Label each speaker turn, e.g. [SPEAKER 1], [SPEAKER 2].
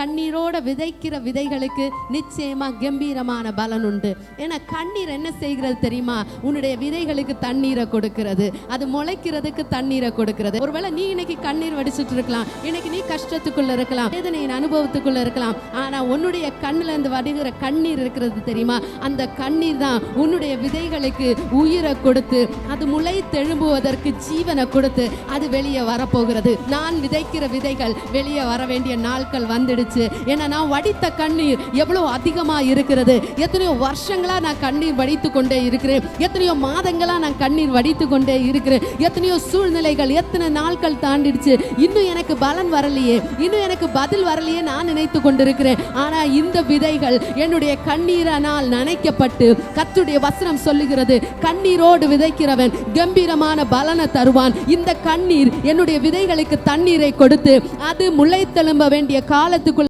[SPEAKER 1] கண்ணீரோட விதைக்கிற விதைகளுக்கு நிச்சயமா கம்பீரமான பலன் உண்டு. ஏன்னா கண்ணீர் என்ன செய்கிறது தெரியுமா? உன்னுடைய விதைகளுக்கு தண்ணீரை கொடுக்கிறது, அது முளைக்கிறதுக்கு தண்ணீரை கொடுக்கிறது. ஒருவேளை நீ இன்னைக்கு கண்ணீர் வடிச்சிட்டு இருக்கலாம், இன்னைக்கு நீ கஷ்டத்துக்குள்ள இருக்கலாம், வேதனையின் அனுபவத்துக்குள்ள இருக்கலாம். ஆனா உன்னுடைய கண்ணுல இருந்து வடிகிற கண்ணீர் இருக்கிறது தெரியுமா? அந்த கண்ணீர் தான் உன்னுடைய விதைகளுக்கு உயிரை கொடுத்து அது முளை தெழும்புவதற்கு ஜீவனை கொடுத்து அது வெளியே வரப்போகிறது. நான் விதைக்கிற விதைகள் வெளியே வர வேண்டிய நாட்கள் வந்துடுச்சு. ஏன்னா நான் வடித்த கண்ணீர் எவ்வளவு அதிகமா இருக்கிறது. எத்தனையோ வருஷங்களா நான் கண்ணீர் வடித்து கொண்டே இருக்கிறேன், எத்தனையோ மாதங்களா நான் கண்ணீர் வடித்து கொண்டே இருக்கிறேன். எத்தனையோ சூழ்நிலைகள், எத்தனை நாட்கள் தாண்டிடுச்சு, இன்னும் எனக்கு பலன் வரலையே, இன்னும் எனக்கு பதில் வரலையே நான் நினைத்து கொண்டிருக்கிறேன். ஆனா இந்த விதைகள் என்னுடைய கண்ணீரானால் நனைக்கப்பட்டு கர்த்தருடைய வசனம் சொல்லுகிறது, கண்ணீரோடு விதைக்கிறவன் கம்பீரமான பலனை தருவான். இந்த கண்ணீர் என்னுடைய விதைகளுக்கு தண்ணீரை கொடுத்து அது முளைத்தெழும்ப வேண்டிய காலத்துக்கு